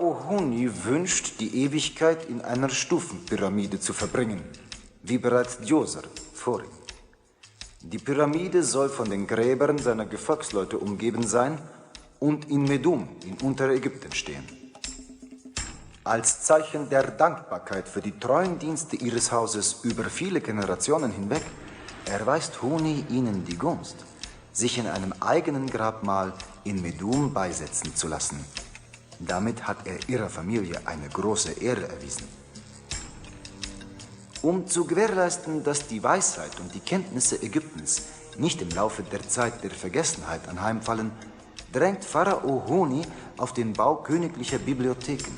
Pharao Huni wünscht, die Ewigkeit in einer Stufenpyramide zu verbringen, wie bereits Djoser vor ihm. Die Pyramide soll von den Gräbern seiner Gefolgsleute umgeben sein und in Medum in Unterägypten stehen. Als Zeichen der Dankbarkeit für die treuen Dienste ihres Hauses über viele Generationen hinweg erweist Huni ihnen die Gunst, sich in einem eigenen Grabmal in Medum beisetzen zu lassen. Damit hat er ihrer Familie eine große Ehre erwiesen. Um zu gewährleisten, dass die Weisheit und die Kenntnisse Ägyptens nicht im Laufe der Zeit der Vergessenheit anheimfallen, drängt Pharao Huni auf den Bau königlicher Bibliotheken.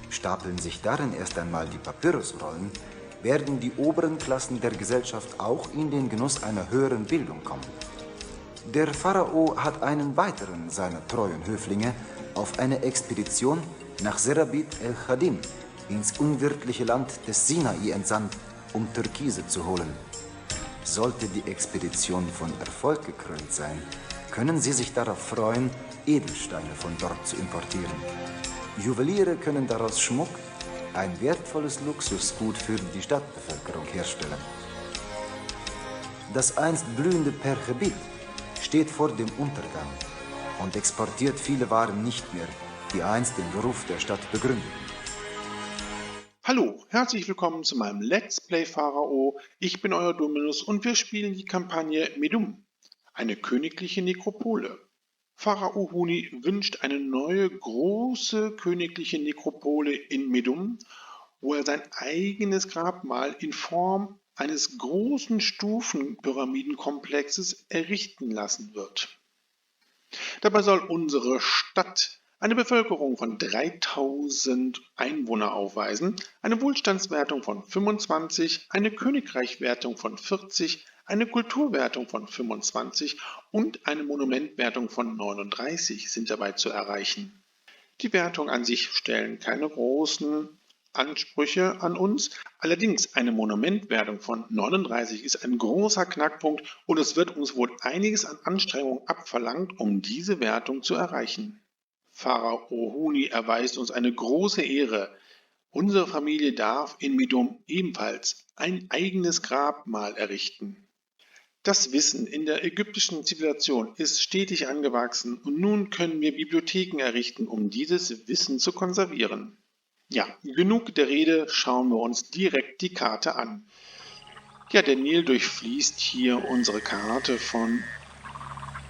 Stapeln sich darin erst einmal die Papyrusrollen, werden die oberen Klassen der Gesellschaft auch in den Genuss einer höheren Bildung kommen. Der Pharao hat einen weiteren seiner treuen Höflinge auf eine Expedition nach Serabit el-Khadim ins unwirtliche Land des Sinai entsandt, um Türkise zu holen. Sollte die Expedition von Erfolg gekrönt sein, können Sie sich darauf freuen, Edelsteine von dort zu importieren. Juweliere können daraus Schmuck, ein wertvolles Luxusgut für die Stadtbevölkerung herstellen. Das einst blühende Perchebit steht vor dem Untergang und exportiert viele Waren nicht mehr, die einst den Ruf der Stadt begründeten. Hallo, herzlich willkommen zu meinem Let's Play Pharao. Ich bin euer Dominus und wir spielen die Kampagne Medum, eine königliche Nekropole. Pharao Huni wünscht eine neue große königliche Nekropole in Medum, wo er sein eigenes Grabmal in Form eines großen Stufenpyramidenkomplexes errichten lassen wird. Dabei soll unsere Stadt eine Bevölkerung von 3000 Einwohner aufweisen, eine Wohlstandswertung von 25, eine Königreichwertung von 40, eine Kulturwertung von 25 und eine Monumentwertung von 39 sind dabei zu erreichen. Die Wertungen an sich stellen keine großen Ansprüche an uns, allerdings eine Monumentwertung von 39 ist ein großer Knackpunkt und es wird uns wohl einiges an Anstrengung abverlangt, um diese Wertung zu erreichen. Pharao Huni erweist uns eine große Ehre. Unsere Familie darf in Medum ebenfalls ein eigenes Grabmal errichten. Das Wissen in der ägyptischen Zivilisation ist stetig angewachsen und nun können wir Bibliotheken errichten, um dieses Wissen zu konservieren. Ja, genug der Rede, schauen wir uns direkt die Karte an. Ja, der Nil durchfließt hier unsere Karte von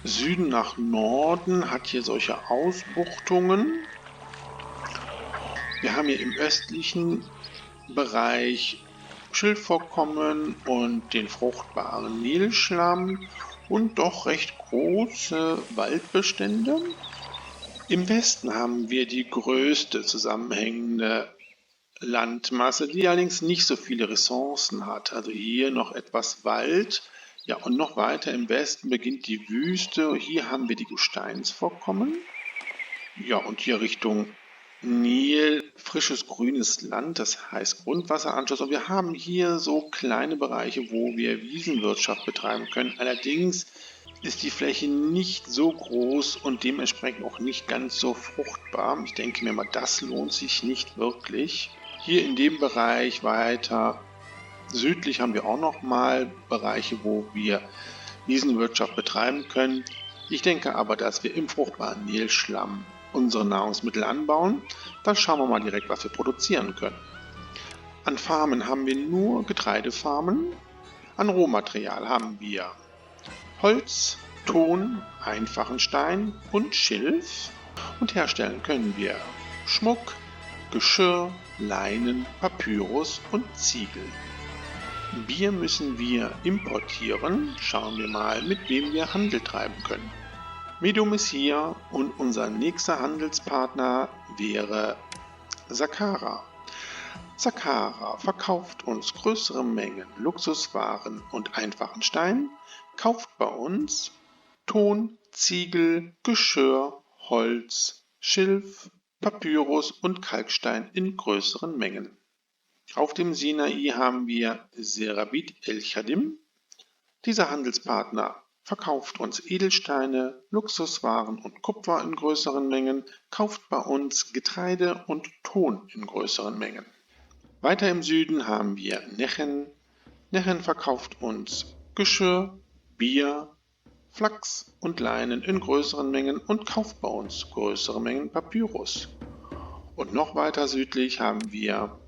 Süden nach Norden, hat hier solche Ausbuchtungen. Wir haben hier im östlichen Bereich Schilfvorkommen und den fruchtbaren Nilschlamm und doch recht große Waldbestände. Im Westen haben wir die größte zusammenhängende Landmasse, die allerdings nicht so viele Ressourcen hat. Also hier noch etwas Wald. Ja, und noch weiter im Westen beginnt die Wüste. Hier haben wir die Gesteinsvorkommen. Ja, und hier Richtung Nil, frisches grünes Land, das heißt Grundwasseranschluss. Und wir haben hier so kleine Bereiche, wo wir Wiesenwirtschaft betreiben können. Allerdings ist die Fläche nicht so groß und dementsprechend auch nicht ganz so fruchtbar. Ich denke mir mal, das lohnt sich nicht wirklich. Hier in dem Bereich weiter südlich haben wir auch nochmal Bereiche, wo wir Wiesenwirtschaft betreiben können. Ich denke aber, dass wir im fruchtbaren Nilschlamm unsere Nahrungsmittel anbauen. Dann schauen wir mal direkt, was wir produzieren können. An Farmen haben wir nur Getreidefarmen. An Rohmaterial haben wir Holz, Ton, einfachen Stein und Schilf. Und herstellen können wir Schmuck, Geschirr, Leinen, Papyrus und Ziegel. Bier müssen wir importieren. Schauen wir mal, mit wem wir Handel treiben können. Medum ist hier und unser nächster Handelspartner wäre Saqqara. Saqqara verkauft uns größere Mengen Luxuswaren und einfachen Stein, kauft bei uns Ton, Ziegel, Geschirr, Holz, Schilf, Papyrus und Kalkstein in größeren Mengen. Auf dem Sinai haben wir Serabit el-Khadim. Dieser Handelspartner verkauft uns Edelsteine, Luxuswaren und Kupfer in größeren Mengen, kauft bei uns Getreide und Ton in größeren Mengen. Weiter im Süden haben wir Nechen. Nechen verkauft uns Geschirr, Bier, Flachs und Leinen in größeren Mengen und kauft bei uns größere Mengen Papyrus. Und noch weiter südlich haben wir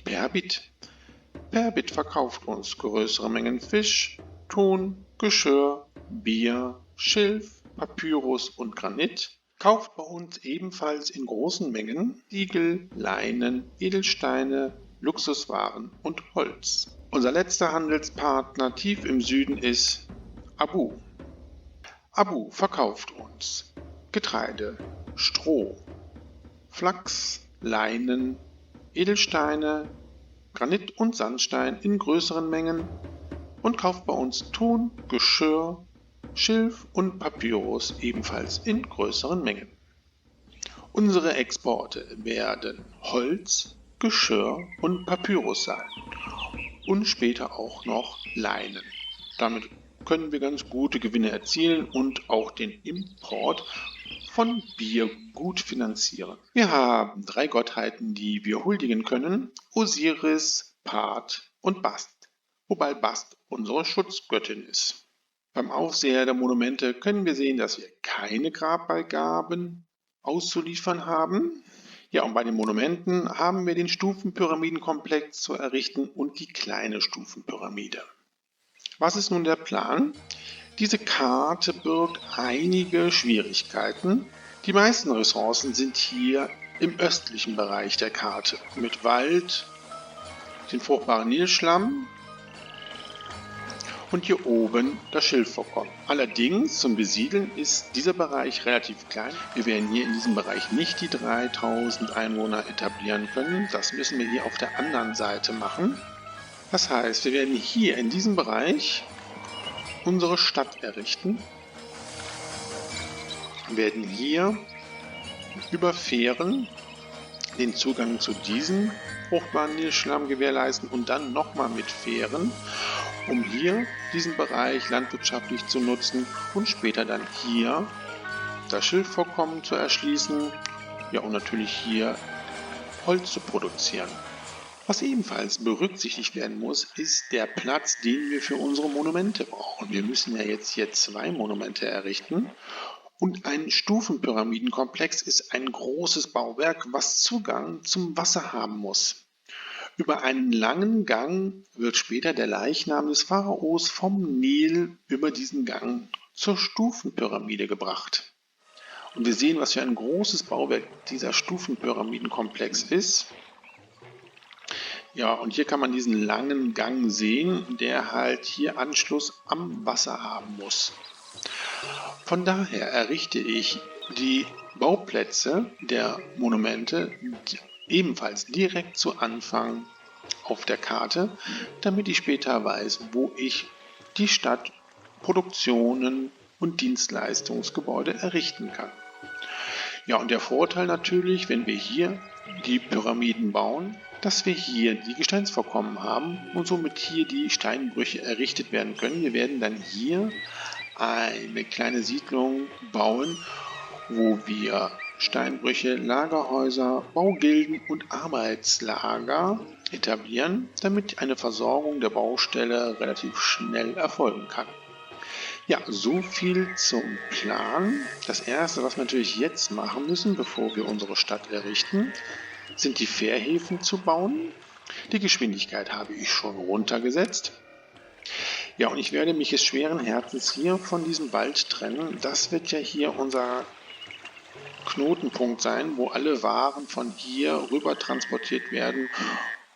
Perbit. Perbit verkauft uns größere Mengen Fisch, Ton, Geschirr, Bier, Schilf, Papyrus und Granit, kauft bei uns ebenfalls in großen Mengen Ziegel, Leinen, Edelsteine, Luxuswaren und Holz. Unser letzter Handelspartner tief im Süden ist Abu. Abu verkauft uns Getreide, Stroh, Flachs, Leinen, Edelsteine, Granit und Sandstein in größeren Mengen und kauft bei uns Ton, Geschirr, Schilf und Papyrus ebenfalls in größeren Mengen. Unsere Exporte werden Holz, Geschirr und Papyrus sein und später auch noch Leinen. Damit können wir ganz gute Gewinne erzielen und auch den Import von Bier gut finanzieren. Wir haben 3 Gottheiten, die wir huldigen können: Osiris, Phat und Bast, wobei Bast unsere Schutzgöttin ist. Beim Aufseher der Monumente können wir sehen, dass wir keine Grabbeigaben auszuliefern haben. Ja, und bei den Monumenten haben wir den Stufenpyramidenkomplex zu errichten und die kleine Stufenpyramide. Was ist nun der Plan? Diese Karte birgt einige Schwierigkeiten. Die meisten Ressourcen sind hier im östlichen Bereich der Karte mit Wald, den fruchtbaren Nilschlamm und hier oben das Schilfvorkommen. Allerdings zum Besiedeln ist dieser Bereich relativ klein. Wir werden hier in diesem Bereich nicht die 3000 Einwohner etablieren können. Das müssen wir hier auf der anderen Seite machen. Das heißt, wir werden hier in diesem Bereich unsere Stadt errichten. Wir werden hier über Fähren den Zugang zu diesem fruchtbaren Nilschlamm gewährleisten und dann nochmal mit Fähren, um hier diesen Bereich landwirtschaftlich zu nutzen und später dann hier das Schilfvorkommen zu erschließen, ja, und natürlich hier Holz zu produzieren. Was ebenfalls berücksichtigt werden muss, ist der Platz, den wir für unsere Monumente brauchen. Wir müssen ja jetzt hier 2 Monumente errichten. Und ein Stufenpyramidenkomplex ist ein großes Bauwerk, was Zugang zum Wasser haben muss. Über einen langen Gang wird später der Leichnam des Pharaos vom Nil über diesen Gang zur Stufenpyramide gebracht. Und wir sehen, was für ein großes Bauwerk dieser Stufenpyramidenkomplex ist. Ja, und hier kann man diesen langen Gang sehen, der halt hier Anschluss am Wasser haben muss. Von daher errichte ich die Bauplätze der Monumente ebenfalls direkt zu Anfang auf der Karte, damit ich später weiß, wo ich die Stadt, Produktionen und Dienstleistungsgebäude errichten kann. Ja, und der Vorteil natürlich, wenn wir hier die Pyramiden bauen, dass wir hier die Gesteinsvorkommen haben und somit hier die Steinbrüche errichtet werden können. Wir werden dann hier eine kleine Siedlung bauen, wo wir Steinbrüche, Lagerhäuser, Baugilden und Arbeitslager etablieren, damit eine Versorgung der Baustelle relativ schnell erfolgen kann. Ja, so viel zum Plan. Das erste, was wir natürlich jetzt machen müssen, bevor wir unsere Stadt errichten, sind die Fährhäfen zu bauen. Die Geschwindigkeit habe ich schon runtergesetzt. Ja, und ich werde mich jetzt schweren Herzens hier von diesem Wald trennen. Das wird ja hier unser Knotenpunkt sein, wo alle Waren von hier rüber transportiert werden,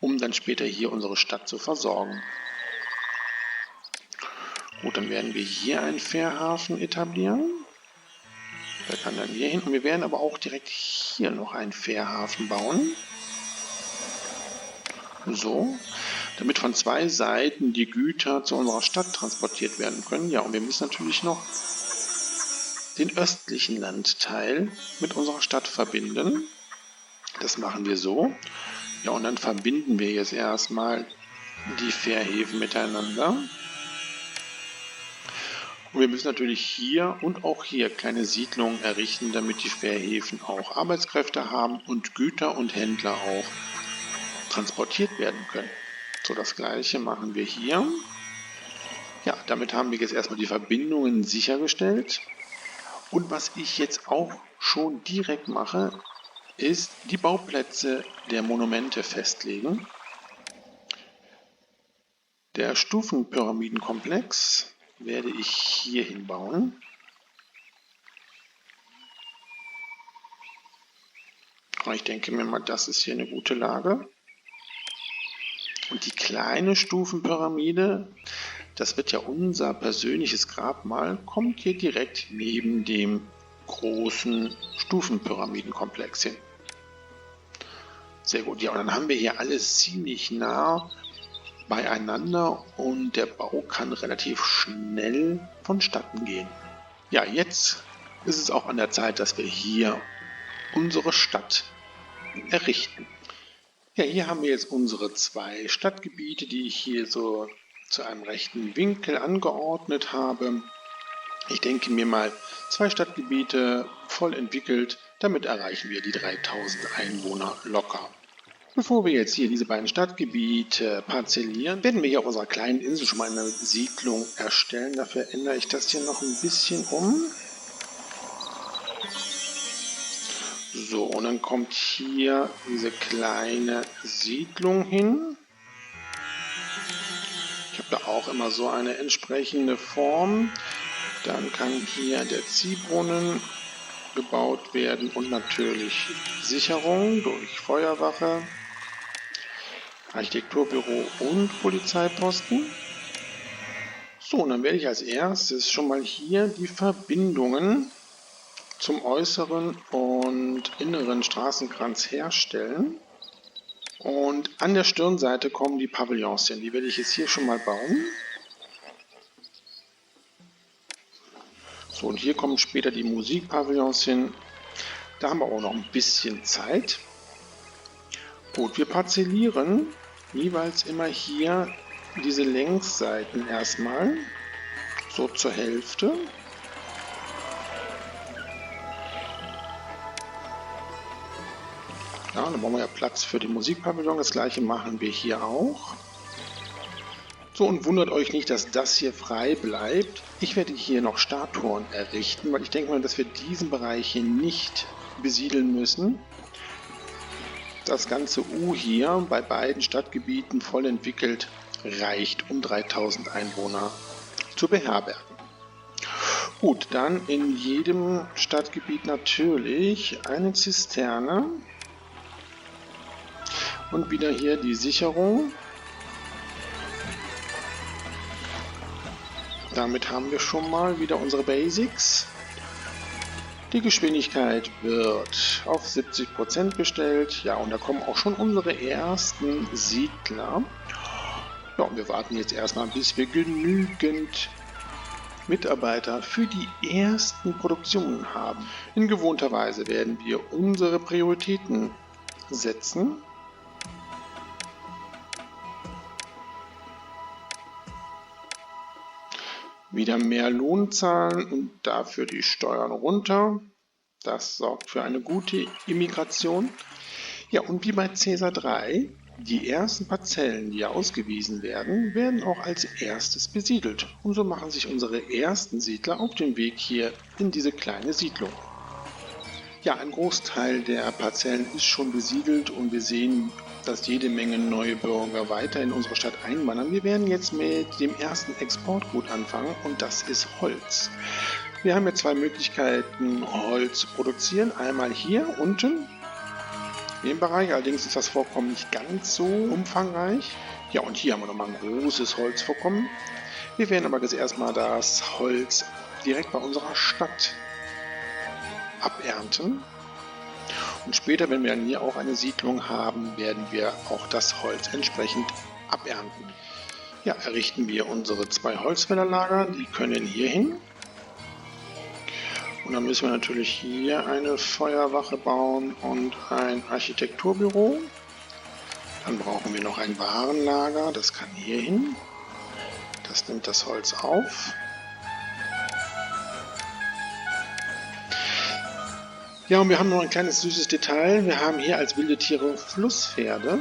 um dann später hier unsere Stadt zu versorgen. Gut, dann werden wir hier einen Fährhafen etablieren. Der kann dann hier hin. Und wir werden aber auch direkt hier noch einen Fährhafen bauen. So, damit von 2 Seiten die Güter zu unserer Stadt transportiert werden können. Ja, und wir müssen natürlich noch den östlichen Landteil mit unserer Stadt verbinden. Das machen wir so. Ja, und dann verbinden wir jetzt erstmal die Fährhäfen miteinander. Und wir müssen natürlich hier und auch hier kleine Siedlungen errichten, damit die Fährhäfen auch Arbeitskräfte haben und Güter und Händler auch transportiert werden können. So, das gleiche machen wir hier. Ja, damit haben wir jetzt erstmal die Verbindungen sichergestellt. Und was ich jetzt auch schon direkt mache, ist die Bauplätze der Monumente festlegen. Der Stufenpyramidenkomplex werde ich hier hinbauen. Ich denke mir mal, das ist hier eine gute Lage. Und die kleine Stufenpyramide, das wird ja unser persönliches Grabmal, kommt hier direkt neben dem großen Stufenpyramidenkomplex hin. Sehr gut, ja, und dann haben wir hier alles ziemlich nah beieinander und der Bau kann relativ schnell vonstatten gehen. Ja, jetzt ist es auch an der Zeit, dass wir hier unsere Stadt errichten. Ja, hier haben wir jetzt unsere 2 Stadtgebiete, die ich hier so zu einem rechten Winkel angeordnet habe. Ich denke mir mal 2 Stadtgebiete voll entwickelt, damit erreichen wir die 3000 Einwohner locker. Bevor wir jetzt hier diese beiden Stadtgebiete parzellieren, werden wir hier auf unserer kleinen Insel schon mal eine Siedlung erstellen. Dafür ändere ich das hier noch ein bisschen um. So, und dann kommt hier diese kleine Siedlung hin. Ich habe da auch immer so eine entsprechende Form. Dann kann hier der Ziehbrunnen gebaut werden und natürlich Sicherung durch Feuerwache, Architekturbüro und Polizeiposten. So, und dann werde ich als erstes schon mal hier die Verbindungen zum äußeren und inneren Straßenkranz herstellen. Und an der Stirnseite kommen die Pavillons hin. Die werde ich jetzt hier schon mal bauen. So, und hier kommen später die Musikpavillons hin. Da haben wir auch noch ein bisschen Zeit. Gut, wir parzellieren jeweils immer hier diese Längsseiten erstmal, so zur Hälfte. Ja, dann brauchen wir ja Platz für den Musikpavillon. Das gleiche machen wir hier auch. So, und wundert euch nicht, dass das hier frei bleibt. Ich werde hier noch Statuen errichten, weil ich denke mal, dass wir diesen Bereich hier nicht besiedeln müssen. Das ganze U hier bei beiden Stadtgebieten voll entwickelt reicht, um 3000 Einwohner zu beherbergen. Gut, dann in jedem Stadtgebiet natürlich eine Zisterne. Und wieder hier die Sicherung. Damit haben wir schon mal wieder unsere Basics. Die Geschwindigkeit wird auf 70% gestellt. Ja, und da kommen auch schon unsere ersten Siedler. Ja, und wir warten jetzt erstmal, bis wir genügend Mitarbeiter für die ersten Produktionen haben. In gewohnter Weise werden wir unsere Prioritäten setzen. Wieder mehr Lohn zahlen und dafür die Steuern runter. Das sorgt für eine gute Immigration. Ja, und wie bei Caesar 3, die ersten Parzellen, die ausgewiesen werden, werden auch als erstes besiedelt. Und so machen sich unsere ersten Siedler auf den Weg hier in diese kleine Siedlung. Ja, ein Großteil der Parzellen ist schon besiedelt und wir sehen, dass jede Menge neue Bürger weiter in unsere Stadt einwandern. Wir werden jetzt mit dem ersten Exportgut anfangen und das ist Holz. Wir haben jetzt 2 Möglichkeiten, Holz zu produzieren. Einmal hier unten in dem Bereich, allerdings ist das Vorkommen nicht ganz so umfangreich. Ja, und hier haben wir nochmal ein großes Holzvorkommen. Wir werden aber jetzt erstmal das Holz direkt bei unserer Stadt abernten. Und später, wenn wir dann hier auch eine Siedlung haben, werden wir auch das Holz entsprechend abernten. Ja, errichten wir unsere 2 Holzfällerlager, die können hier hin. Und dann müssen wir natürlich hier eine Feuerwache bauen und ein Architekturbüro. Dann brauchen wir noch ein Warenlager, das kann hier hin. Das nimmt das Holz auf. Ja, und wir haben noch ein kleines süßes Detail. Wir haben hier als wilde Tiere Flusspferde.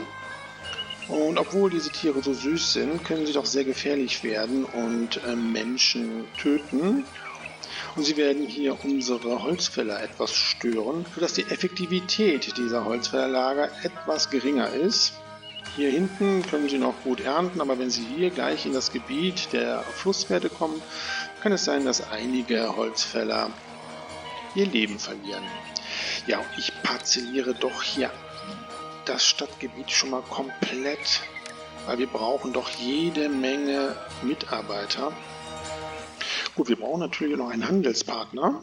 Und obwohl diese Tiere so süß sind, können sie doch sehr gefährlich werden und Menschen töten. Und sie werden hier unsere Holzfäller etwas stören, sodass die Effektivität dieser Holzfällerlager etwas geringer ist. Hier hinten können sie noch gut ernten, aber wenn sie hier gleich in das Gebiet der Flusspferde kommen, kann es sein, dass einige Holzfäller ihr Leben verlieren. Ja, ich parzelliere doch hier das Stadtgebiet schon mal komplett, weil wir brauchen doch jede Menge Mitarbeiter. Gut, wir brauchen natürlich noch einen Handelspartner.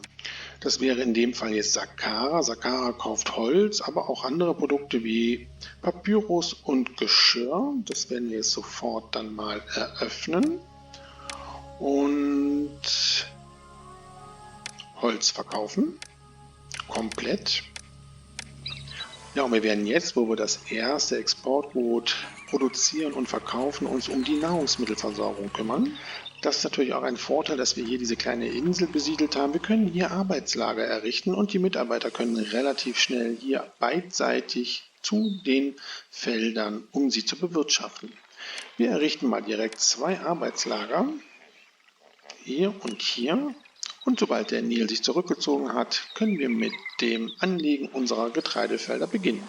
Das wäre in dem Fall jetzt Sakara. Sakara kauft Holz, aber auch andere Produkte wie Papyrus und Geschirr. Das werden wir jetzt sofort dann mal eröffnen. Und Holz verkaufen. Komplett. Ja, und wir werden jetzt, wo wir das erste Exportgut produzieren und verkaufen, uns um die Nahrungsmittelversorgung kümmern. Das ist natürlich auch ein Vorteil, dass wir hier diese kleine Insel besiedelt haben. Wir können hier Arbeitslager errichten und die Mitarbeiter können relativ schnell hier beidseitig zu den Feldern, um sie zu bewirtschaften. Wir errichten mal direkt 2 Arbeitslager, hier und hier. Und sobald der Nil sich zurückgezogen hat, können wir mit dem Anlegen unserer Getreidefelder beginnen.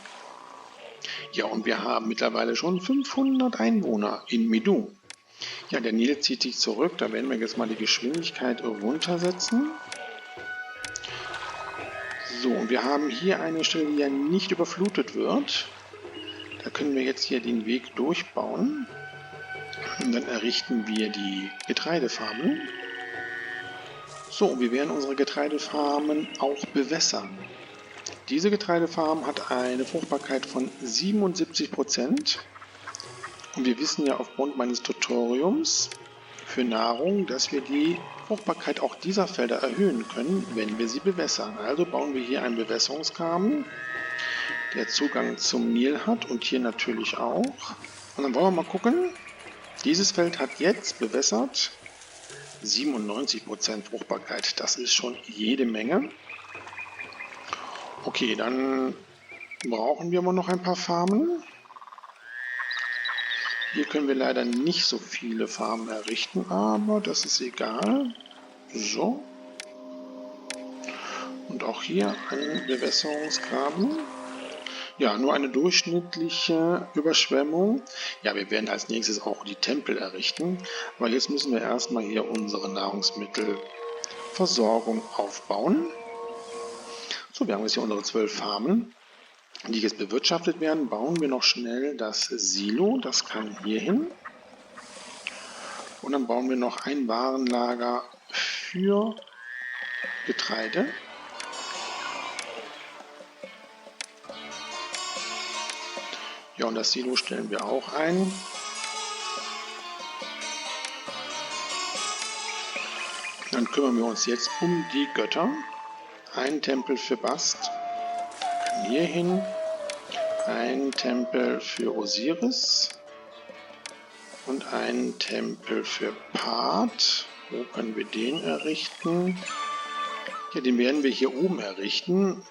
Ja, und wir haben mittlerweile schon 500 Einwohner in Medum. Ja, der Nil zieht sich zurück, da werden wir jetzt mal die Geschwindigkeit runtersetzen. So, und wir haben hier eine Stelle, die ja nicht überflutet wird. Da können wir jetzt hier den Weg durchbauen. Und dann errichten wir die Getreidefarmen. So, und wir werden unsere Getreidefarmen auch bewässern. Diese Getreidefarm hat eine Fruchtbarkeit von 77%. Und wir wissen ja aufgrund meines Tutoriums für Nahrung, dass wir die Fruchtbarkeit auch dieser Felder erhöhen können, wenn wir sie bewässern. Also bauen wir hier einen Bewässerungsgraben, der Zugang zum Nil hat und hier natürlich auch. Und dann wollen wir mal gucken. Dieses Feld hat jetzt bewässert 97% Fruchtbarkeit. Das ist schon jede Menge. Okay, dann brauchen wir aber noch ein paar Farmen. Hier können wir leider nicht so viele Farmen errichten, aber das ist egal. So. Und auch hier ein Bewässerungsgraben. Ja, nur eine durchschnittliche Überschwemmung. Ja, wir werden als nächstes auch die Tempel errichten. Aber jetzt müssen wir erstmal hier unsere Nahrungsmittelversorgung aufbauen. So, wir haben jetzt hier unsere 12 Farmen, die jetzt bewirtschaftet werden. Bauen wir noch schnell das Silo, das kann hier hin. Und dann bauen wir noch ein Warenlager für Getreide. Ja, und das Silo stellen wir auch ein. Dann kümmern wir uns jetzt um die Götter. Ein Tempel für Bast, kann hier hin. Ein Tempel für Osiris und ein Tempel für Phat. Wo können wir den errichten? Ja, den werden wir hier oben errichten.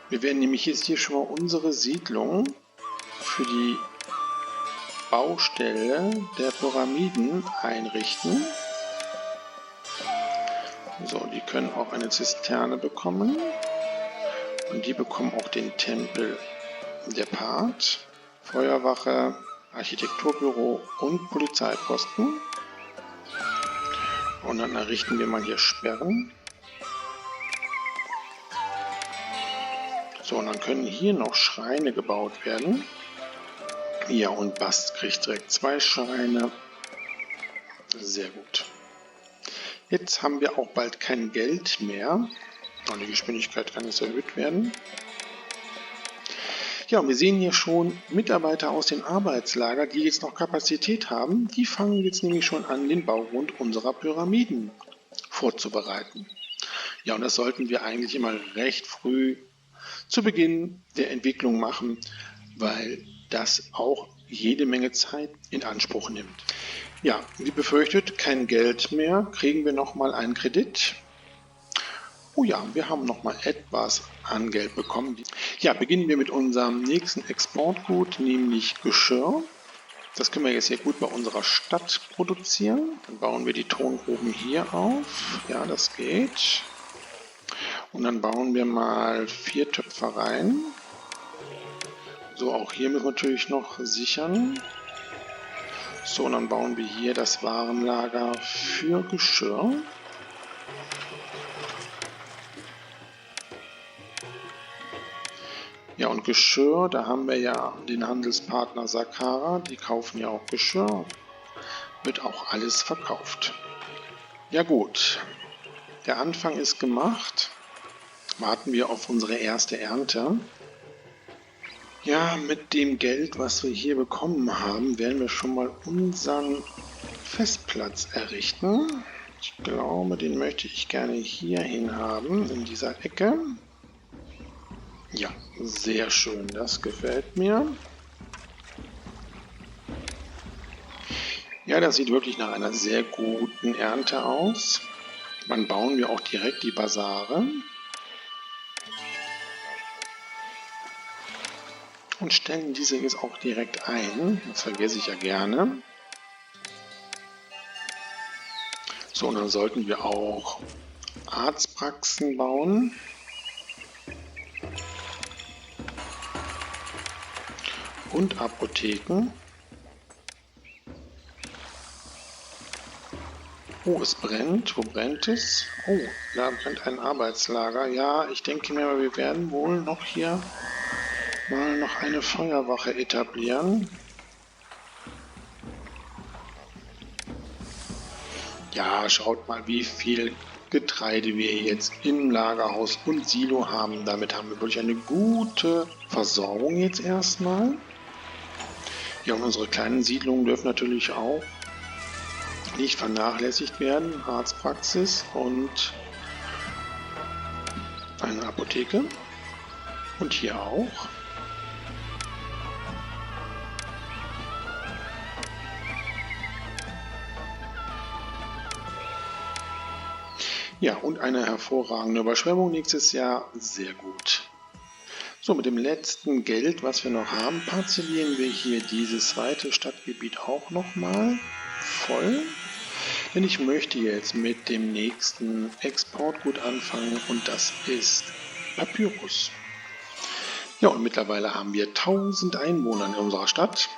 Wir werden nämlich jetzt hier schon mal unsere Siedlung für die Baustelle der Pyramiden einrichten. So, die können auch eine Zisterne bekommen. Und die bekommen auch den Tempel der Phat, Feuerwache, Architekturbüro und Polizeiposten. Und dann errichten wir mal hier Sperren. So, und dann können hier noch Schreine gebaut werden. Ja, und Bast kriegt direkt 2 Schreine. Sehr gut. Jetzt haben wir auch bald kein Geld mehr. Die Geschwindigkeit kann jetzt erhöht werden. Ja, und wir sehen hier schon Mitarbeiter aus den Arbeitslagern, die jetzt noch Kapazität haben. Die fangen jetzt nämlich schon an, den Baugrund unserer Pyramiden vorzubereiten. Ja, und das sollten wir eigentlich immer recht früh zu Beginn der Entwicklung machen, weil das auch jede Menge Zeit in Anspruch nimmt. Ja, wie befürchtet, kein Geld mehr. Kriegen wir nochmal einen Kredit. Oh ja, wir haben noch mal etwas an Geld bekommen. Ja, beginnen wir mit unserem nächsten Exportgut, nämlich Geschirr. Das können wir jetzt hier gut bei unserer Stadt produzieren. Dann bauen wir die Tongruben hier auf. Ja, das geht. Und dann bauen wir mal 4 Töpfereien. So, auch hier müssen wir natürlich noch sichern. So, und dann bauen wir hier das Warenlager für Geschirr. Ja, und Geschirr, da haben wir ja den Handelspartner Sakara, die kaufen ja auch Geschirr, wird auch alles verkauft. Ja gut, der Anfang ist gemacht, warten wir auf unsere erste Ernte. Ja, mit dem Geld, was wir hier bekommen haben, werden wir schon mal unseren Festplatz errichten. Ich glaube, den möchte ich gerne hier hin haben, in dieser Ecke. Ja, sehr schön, das gefällt mir. Ja, das sieht wirklich nach einer sehr guten Ernte aus. Dann bauen wir auch direkt die Basare. Und stellen diese jetzt auch direkt ein. Das vergesse ich ja gerne. So, und dann sollten wir auch Arztpraxen bauen. Und Apotheken. Oh, es brennt. Wo brennt es? Oh, da brennt ein Arbeitslager. Ja, ich denke mir, wir werden wohl noch hier mal noch eine Feuerwache etablieren. Ja, schaut mal, wie viel Getreide wir jetzt im Lagerhaus und Silo haben. Damit haben wir wirklich eine gute Versorgung jetzt erstmal. Ja, und unsere kleinen Siedlungen dürfen natürlich auch nicht vernachlässigt werden. Arztpraxis und eine Apotheke. Und hier auch. Ja, und eine hervorragende Überschwemmung nächstes Jahr. Sehr gut. So, mit dem letzten Geld, was wir noch haben, parzellieren wir hier dieses zweite Stadtgebiet auch nochmal voll. Denn ich möchte jetzt mit dem nächsten Exportgut anfangen und das ist Papyrus. Ja, und mittlerweile haben wir 1000 Einwohner in unserer Stadt.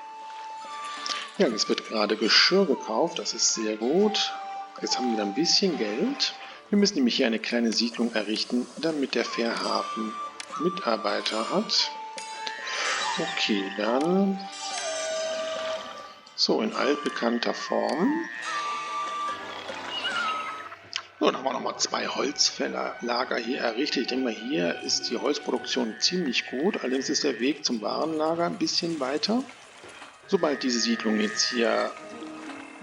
Ja, jetzt wird gerade Geschirr gekauft, das ist sehr gut. Jetzt haben wir ein bisschen Geld. Wir müssen nämlich hier eine kleine Siedlung errichten, damit der Fährhafen Mitarbeiter hat. Okay, dann so in altbekannter Form. So, dann haben wir nochmal 2 Holzlager hier errichtet. Ich denke mal, hier ist die Holzproduktion ziemlich gut. Allerdings ist der Weg zum Warenlager ein bisschen weiter. Sobald diese Siedlung jetzt hier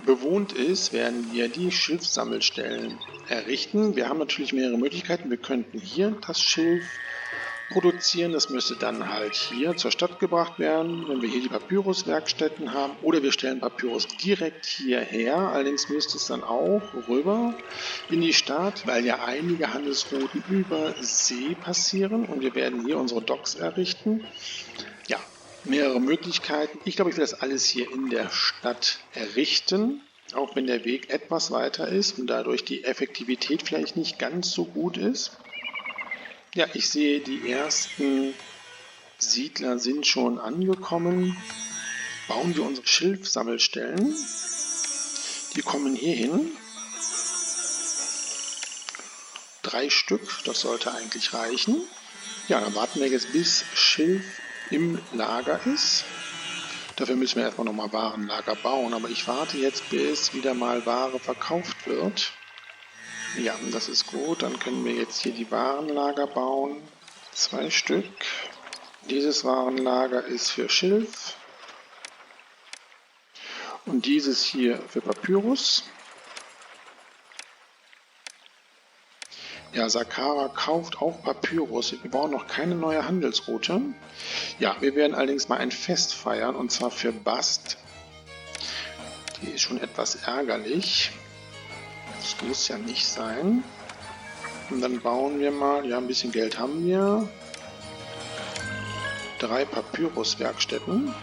bewohnt ist, werden wir die Schilfsammelstellen errichten. Wir haben natürlich mehrere Möglichkeiten. Wir könnten hier das Schilf produzieren. Das müsste dann halt hier zur Stadt gebracht werden, wenn wir hier die Papyruswerkstätten haben. Oder wir stellen Papyrus direkt hierher. Allerdings müsste es dann auch rüber in die Stadt, weil ja einige Handelsrouten über See passieren. Und wir werden hier unsere Docks errichten. Ja, mehrere Möglichkeiten. Ich glaube, ich will das alles hier in der Stadt errichten. Auch wenn der Weg etwas weiter ist und dadurch die Effektivität vielleicht nicht ganz so gut ist. Ja, ich sehe, die ersten Siedler sind schon angekommen. Bauen wir unsere Schilfsammelstellen. Die kommen hier hin. 3 Stück, das sollte eigentlich reichen. Ja, dann warten wir jetzt, bis Schilf im Lager ist. Dafür müssen wir erstmal nochmal Warenlager bauen, aber ich warte jetzt, bis wieder mal Ware verkauft wird. Ja, das ist gut. Dann können wir jetzt hier die Warenlager bauen. 2 Stück. Dieses Warenlager ist für Schilf. Und dieses hier für Papyrus. Ja, Sakara kauft auch Papyrus. Wir bauen noch keine neue Handelsroute. Ja, wir werden allerdings mal ein Fest feiern, und zwar für Bast. Die ist schon etwas ärgerlich. Das muss ja nicht sein. Und dann bauen wir mal, ja, ein bisschen Geld haben wir. 3 Papyruswerkstätten.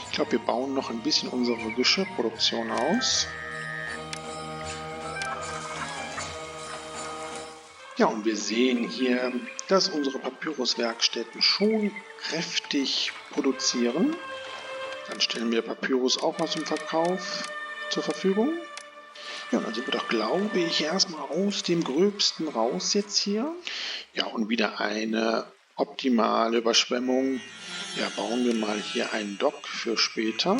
Ich glaube, wir bauen noch ein bisschen unsere Geschirrproduktion aus. Ja, und wir sehen hier, dass unsere Papyruswerkstätten schon kräftig produzieren. Dann stellen wir Papyrus auch mal zum Verkauf zur Verfügung. Ja, und dann sind wir doch, glaube ich, erstmal aus dem Gröbsten raus jetzt hier. Ja, und wieder eine optimale Überschwemmung. Ja, bauen wir mal hier einen Dock für später.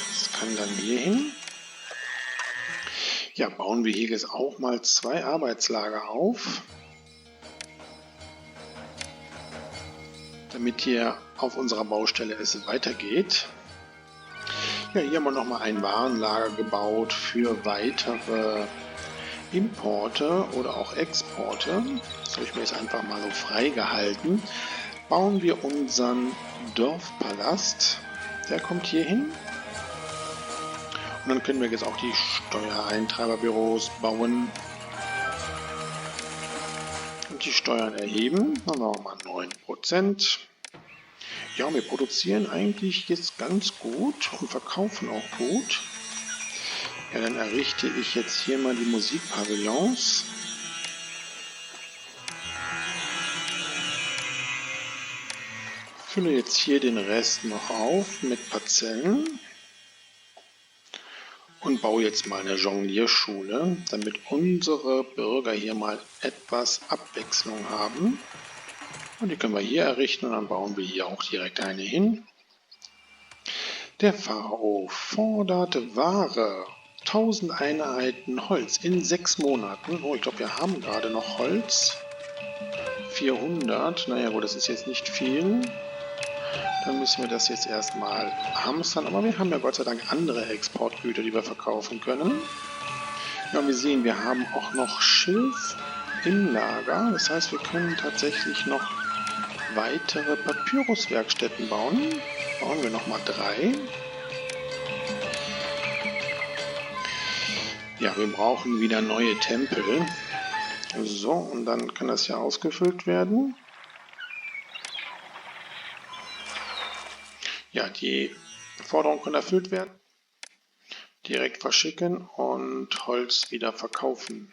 Das kann dann hier hin. Ja, bauen wir hier jetzt auch mal 2 Arbeitslager auf, damit hier auf unserer Baustelle es weitergeht. Ja, hier haben wir nochmal ein Warenlager gebaut für weitere Importe oder auch Exporte. Das habe ich mir jetzt einfach mal so freigehalten. Bauen wir unseren Dorfpalast. Der kommt hier hin. Und dann können wir jetzt auch die Steuereintreiberbüros bauen und die Steuern erheben. Dann machen wir mal 9%. Ja, und wir produzieren eigentlich jetzt ganz gut und verkaufen auch gut. Ja, dann errichte ich jetzt hier mal die Musikpavillons. Fülle jetzt hier den Rest noch auf mit Parzellen. Und baue jetzt mal eine Jonglierschule, damit unsere Bürger hier mal etwas Abwechslung haben. Und die können wir hier errichten und dann bauen wir hier auch direkt eine hin. Der Pharao fordert Ware. 1000 Einheiten Holz in 6 Monaten. Oh, ich glaube, wir haben gerade noch Holz. 400. Naja gut, das ist jetzt nicht viel. Dann müssen wir das jetzt erstmal hamstern. Aber wir haben ja Gott sei Dank andere Exportgüter, die wir verkaufen können. Ja, und wir sehen, wir haben auch noch Schilf im Lager. Das heißt, wir können tatsächlich noch weitere Papyruswerkstätten bauen. Bauen wir nochmal 3. Ja, wir brauchen wieder neue Tempel. So, und dann kann das hier ausgefüllt werden. Ja, die Forderung kann erfüllt werden. Direkt verschicken und Holz wieder verkaufen.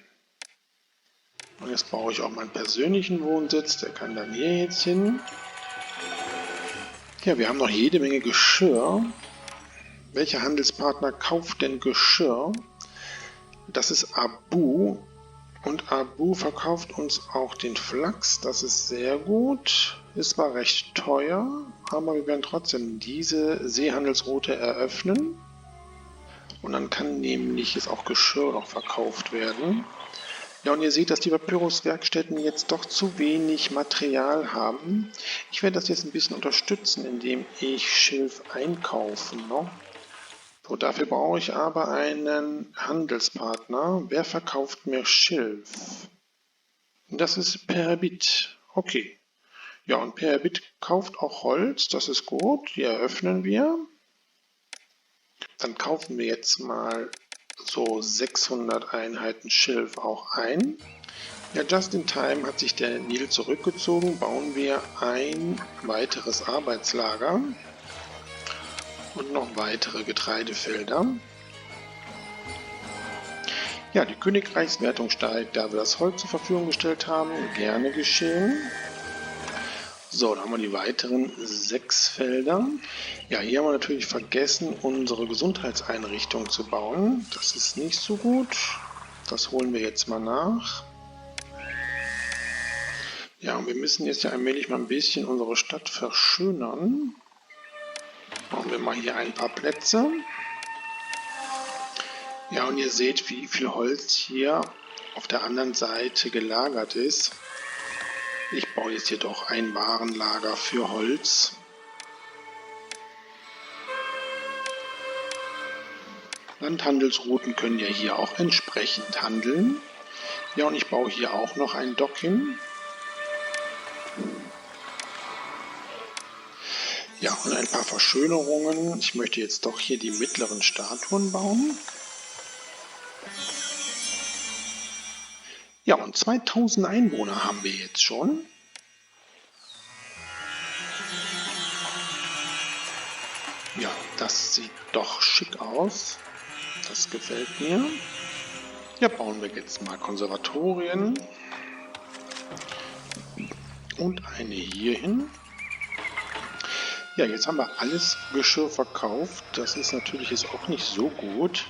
Und jetzt baue ich auch meinen persönlichen Wohnsitz. Der kann dann hier jetzt hin. Ja, wir haben noch jede Menge Geschirr. Welcher Handelspartner kauft denn Geschirr? Das ist Abu. Und Abu verkauft uns auch den Flachs. Das ist sehr gut. Ist zwar recht teuer, aber wir werden trotzdem diese Seehandelsroute eröffnen. Und dann kann nämlich jetzt auch Geschirr noch verkauft werden. Ja, und ihr seht, dass die Papyruswerkstätten jetzt doch zu wenig Material haben. Ich werde das jetzt ein bisschen unterstützen, indem ich Schilf einkaufe. Ne? So, dafür brauche ich aber einen Handelspartner. Wer verkauft mir Schilf? Das ist Perbit. Okay. Ja, und Perbit kauft auch Holz. Das ist gut. Die eröffnen wir. Dann kaufen wir jetzt mal so 600 Einheiten Schilf auch ein. Ja, just in time hat sich der Nil zurückgezogen. Bauen wir ein weiteres Arbeitslager. Und noch weitere Getreidefelder. Ja, die Königreichswertung steigt, da wir das Holz zur Verfügung gestellt haben. Gerne geschehen. So, dann haben wir die weiteren 6 Felder. Ja, hier haben wir natürlich vergessen, unsere Gesundheitseinrichtung zu bauen. Das ist nicht so gut. Das holen wir jetzt mal nach. Ja, und wir müssen jetzt ja allmählich mal ein bisschen unsere Stadt verschönern. Machen wir mal hier ein paar Plätze. Ja, und ihr seht, wie viel Holz hier auf der anderen Seite gelagert ist. Ich baue jetzt hier doch ein Warenlager für Holz. Landhandelsrouten können ja hier auch entsprechend handeln. Ja, und ich baue hier auch noch ein Dock hin. Ja, und ein paar Verschönerungen. Ich möchte jetzt doch hier die mittleren Statuen bauen. Ja, und 2000 Einwohner haben wir jetzt schon. Ja, das sieht doch schick aus. Das gefällt mir. Ja, bauen wir jetzt mal Konservatorien. Und eine hier hin. Ja, jetzt haben wir alles Geschirr verkauft. Das ist natürlich jetzt auch nicht so gut.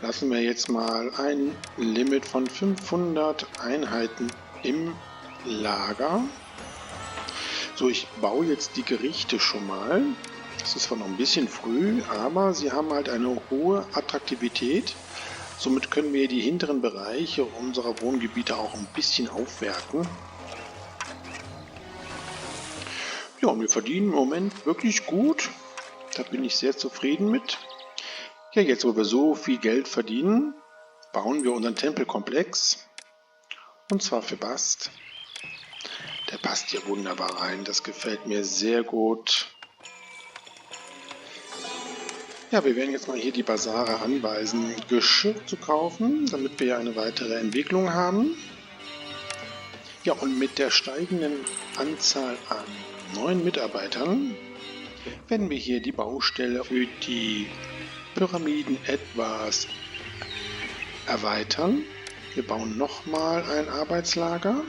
Lassen wir jetzt mal ein Limit von 500 Einheiten im Lager. So, ich baue jetzt die Gerichte schon mal. Es ist zwar noch ein bisschen früh, aber sie haben halt eine hohe Attraktivität. Somit können wir die hinteren Bereiche unserer Wohngebiete auch ein bisschen aufwerten. Ja, und wir verdienen im Moment wirklich gut. Da bin ich sehr zufrieden mit. Ja, jetzt wo wir so viel Geld verdienen, bauen wir unseren Tempelkomplex. Und zwar für Bast. Der passt hier wunderbar rein. Das gefällt mir sehr gut. Ja, wir werden jetzt mal hier die Basare anweisen, Geschirr zu kaufen, damit wir eine weitere Entwicklung haben. Ja, und mit der steigenden Anzahl an neuen Mitarbeitern werden wir hier die Baustelle für die Pyramiden etwas erweitern. Wir bauen nochmal ein Arbeitslager.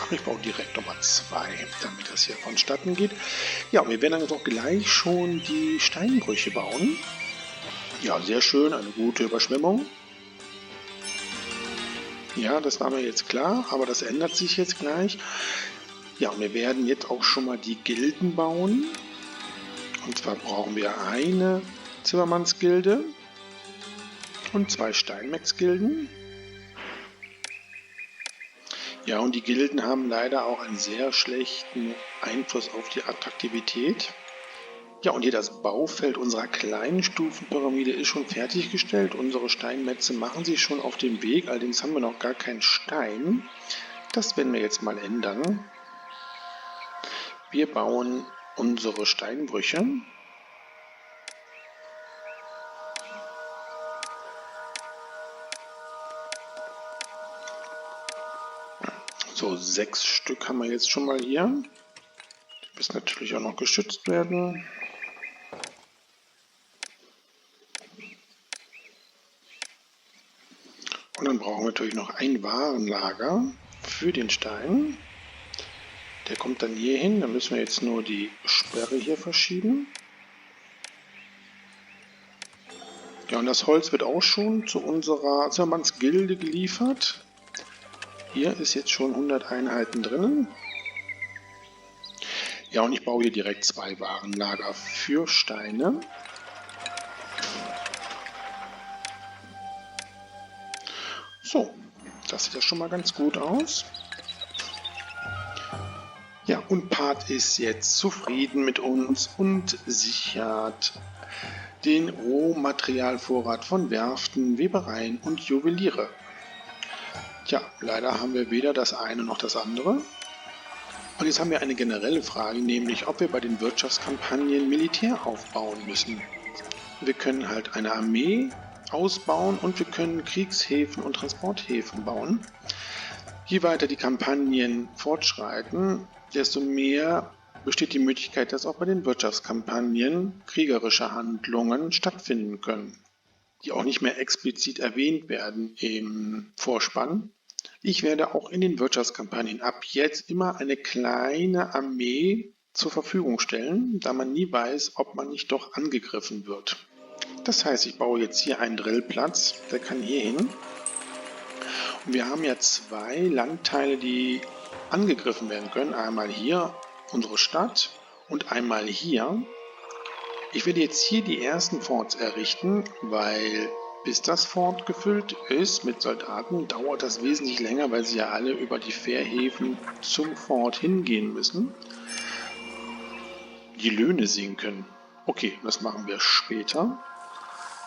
Ach, ich baue direkt Nummer 2, damit das hier vonstatten geht. Ja, und wir werden dann jetzt auch gleich schon die Steinbrüche bauen. Ja, sehr schön, eine gute Überschwemmung. Ja, das war mir jetzt klar, aber das ändert sich jetzt gleich. Ja, und wir werden jetzt auch schon mal die Gilden bauen. Und zwar brauchen wir eine Zimmermannsgilde und 2 Steinmetzgilden. Ja, und die Gilden haben leider auch einen sehr schlechten Einfluss auf die Attraktivität. Ja, und hier das Baufeld unserer kleinen Stufenpyramide ist schon fertiggestellt. Unsere Steinmetze machen sich schon auf den Weg, allerdings haben wir noch gar keinen Stein. Das werden wir jetzt mal ändern. Wir bauen unsere Steinbrüche. So, 6 Stück haben wir jetzt schon mal hier. Die müssen natürlich auch noch geschützt werden. Und dann brauchen wir natürlich noch ein Warenlager für den Stein. Der kommt dann hier hin. Dann müssen wir jetzt nur die Sperre hier verschieben. Ja, und das Holz wird auch schon zu unserer Zimmermannsgilde geliefert. Hier ist jetzt schon 100 Einheiten drin. Ja, und ich baue hier direkt 2 Warenlager für Steine. So, das sieht ja schon mal ganz gut aus. Ja, und Part ist jetzt zufrieden mit uns und sichert den Rohmaterialvorrat von Werften, Webereien und Juweliere. Tja, leider haben wir weder das eine noch das andere. Und jetzt haben wir eine generelle Frage, nämlich ob wir bei den Wirtschaftskampagnen Militär aufbauen müssen. Wir können halt eine Armee ausbauen und wir können Kriegshäfen und Transporthäfen bauen. Je weiter die Kampagnen fortschreiten, desto mehr besteht die Möglichkeit, dass auch bei den Wirtschaftskampagnen kriegerische Handlungen stattfinden können, die auch nicht mehr explizit erwähnt werden im Vorspann. Ich werde auch in den Wirtschaftskampagnen ab jetzt immer eine kleine Armee zur Verfügung stellen, da man nie weiß, ob man nicht doch angegriffen wird. Das heißt, ich baue jetzt hier einen Drillplatz, der kann hier hin. Und wir haben ja 2 Landteile, die angegriffen werden können. Einmal hier unsere Stadt und einmal hier. Ich werde jetzt hier die ersten Forts errichten, weil bis das Fort gefüllt ist mit Soldaten, dauert das wesentlich länger, weil sie ja alle über die Fährhäfen zum Fort hingehen müssen. Die Löhne sinken. Okay, das machen wir später.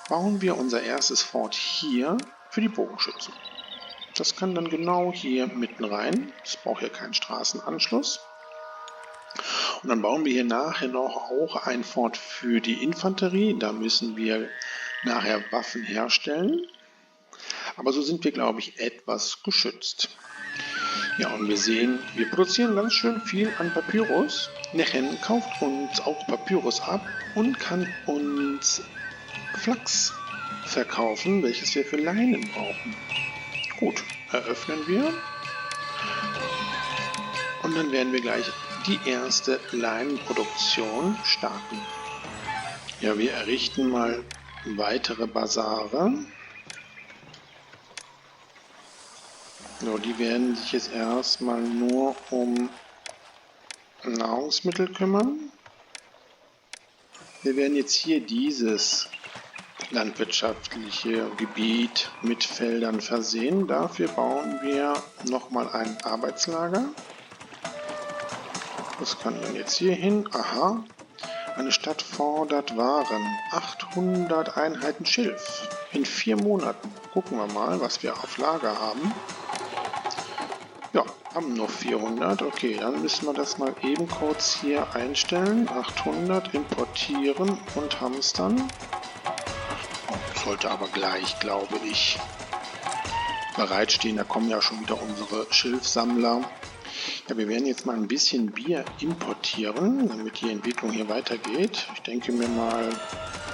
Bauen wir unser erstes Fort hier für die Bogenschützen. Das kann dann genau hier mitten rein. Es braucht ja keinen Straßenanschluss. Und dann bauen wir hier nachher noch auch ein Fort für die Infanterie. Da müssen wir nachher Waffen herstellen. Aber so sind wir, glaube ich, etwas geschützt. Ja, und wir sehen, wir produzieren ganz schön viel an Papyrus. Nechen kauft uns auch Papyrus ab und kann uns Flachs verkaufen, welches wir für Leinen brauchen. Gut, eröffnen wir. Und dann werden wir gleich die erste Leinenproduktion starten. Ja, wir errichten mal weitere Basare. So, die werden sich jetzt erstmal nur um Nahrungsmittel kümmern. Wir werden jetzt hier dieses landwirtschaftliche Gebiet mit Feldern versehen. Dafür bauen wir nochmal ein Arbeitslager. Das kann dann jetzt hier hin. Aha, eine Stadt fordert Waren. 800 Einheiten Schilf in 4 Monaten. Gucken wir mal, was wir auf Lager haben. Ja, haben noch 400. Okay, dann müssen wir das mal eben kurz hier einstellen. 800 importieren und hamstern. Sollte aber gleich, glaube ich, bereitstehen. Da kommen ja schon wieder unsere Schilfsammler. Ja, wir werden jetzt mal ein bisschen Bier importieren, damit die Entwicklung hier weitergeht. Ich denke mir mal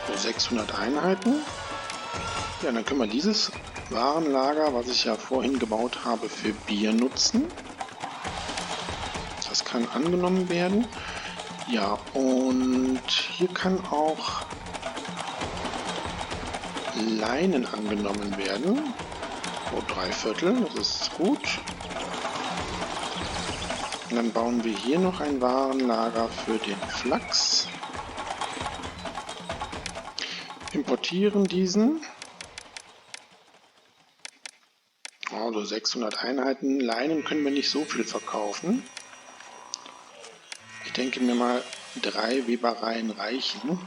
so 600 Einheiten. Ja, dann können wir dieses Warenlager, was ich ja vorhin gebaut habe, für Bier nutzen. Das kann angenommen werden. Ja, und hier kann auch Leinen angenommen werden. So 3/4, das ist gut. Und dann bauen wir hier noch ein Warenlager für den Flachs. Importieren diesen. Also 600 Einheiten. Leinen können wir nicht so viel verkaufen. Ich denke mir mal, 3 Webereien reichen.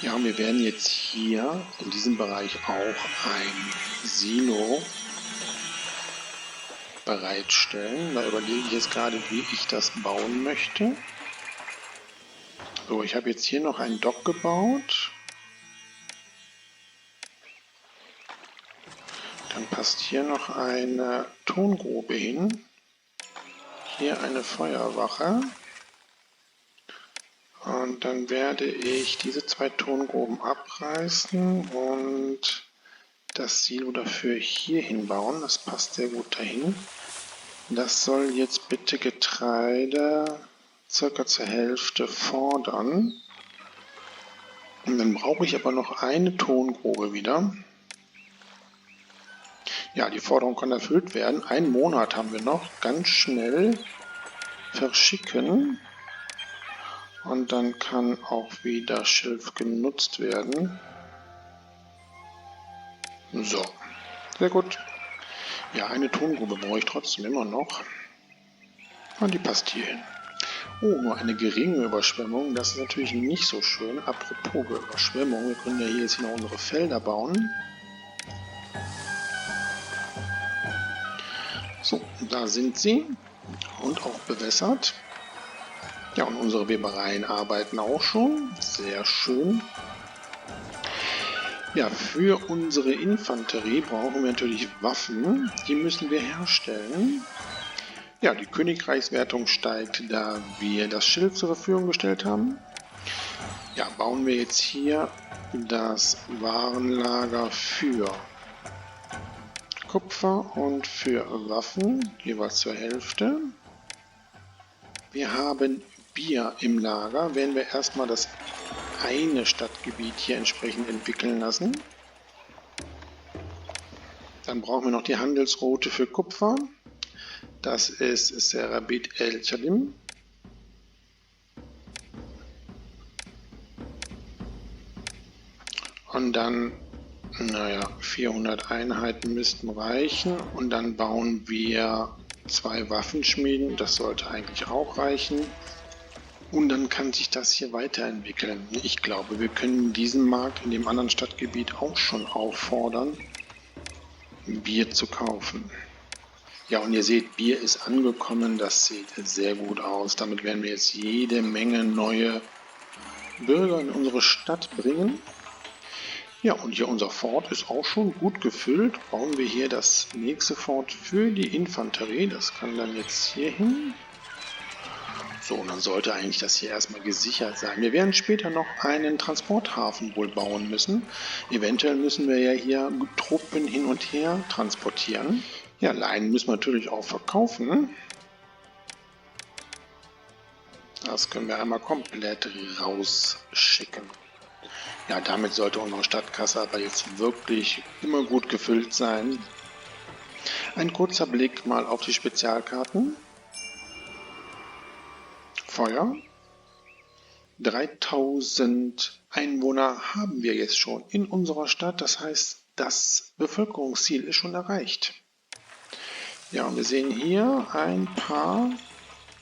Ja, und wir werden jetzt hier in diesem Bereich auch ein Silo bereitstellen. Da überlege ich jetzt gerade, wie ich das bauen möchte. So, ich habe jetzt hier noch ein Dock gebaut. Dann passt hier noch eine Tongrube hin. Hier eine Feuerwache. Und dann werde ich diese 2 Tongruben abreißen und das Silo dafür hier hinbauen. Das passt sehr gut dahin. Das soll jetzt bitte Getreide circa zur Hälfte fordern. Und dann brauche ich aber noch eine Tongrube wieder. Ja, die Forderung kann erfüllt werden. 1 Monat haben wir noch. Ganz schnell verschicken. Und dann kann auch wieder Schilf genutzt werden. So, sehr gut. Ja, eine Tongrube brauche ich trotzdem immer noch. Und die passt hier hin. Oh, nur eine geringe Überschwemmung. Das ist natürlich nicht so schön. Apropos Überschwemmung, wir können ja hier jetzt noch unsere Felder bauen. So, da sind sie und auch bewässert. Ja, und unsere Webereien arbeiten auch schon. Sehr schön. Ja, für unsere Infanterie brauchen wir natürlich Waffen. Die müssen wir herstellen. Ja, die Königreichswertung steigt, da wir das Schilf zur Verfügung gestellt haben. Ja, bauen wir jetzt hier das Warenlager für Kupfer und für Waffen, jeweils zur Hälfte. Wir haben Bier im Lager, werden wir erstmal das eine Stadtgebiet hier entsprechend entwickeln lassen. Dann brauchen wir noch die Handelsroute für Kupfer. Das ist Serabit El Chalim. Und dann, 400 Einheiten müssten reichen. Und dann bauen wir 2 Waffenschmieden. Das sollte eigentlich auch reichen. Und dann kann sich das hier weiterentwickeln. Ich glaube, wir können diesen Markt in dem anderen Stadtgebiet auch schon auffordern, Bier zu kaufen. Ja, und ihr seht, Bier ist angekommen. Das sieht sehr gut aus. Damit werden wir jetzt jede Menge neue Bürger in unsere Stadt bringen. Ja, und hier unser Fort ist auch schon gut gefüllt. Bauen wir hier das nächste Fort für die Infanterie. Das kann dann jetzt hier hin. So, und dann sollte eigentlich das hier erstmal gesichert sein. Wir werden später noch einen Transporthafen wohl bauen müssen. Eventuell müssen wir ja hier Truppen hin und her transportieren. Ja, Leinen müssen wir natürlich auch verkaufen. Das können wir einmal komplett rausschicken. Ja, damit sollte unsere Stadtkasse aber jetzt wirklich immer gut gefüllt sein. Ein kurzer Blick mal auf die Spezialkarten. Feuer. 3000 Einwohner haben wir jetzt schon in unserer Stadt. Das heißt, das Bevölkerungsziel ist schon erreicht. Ja, und wir sehen hier ein paar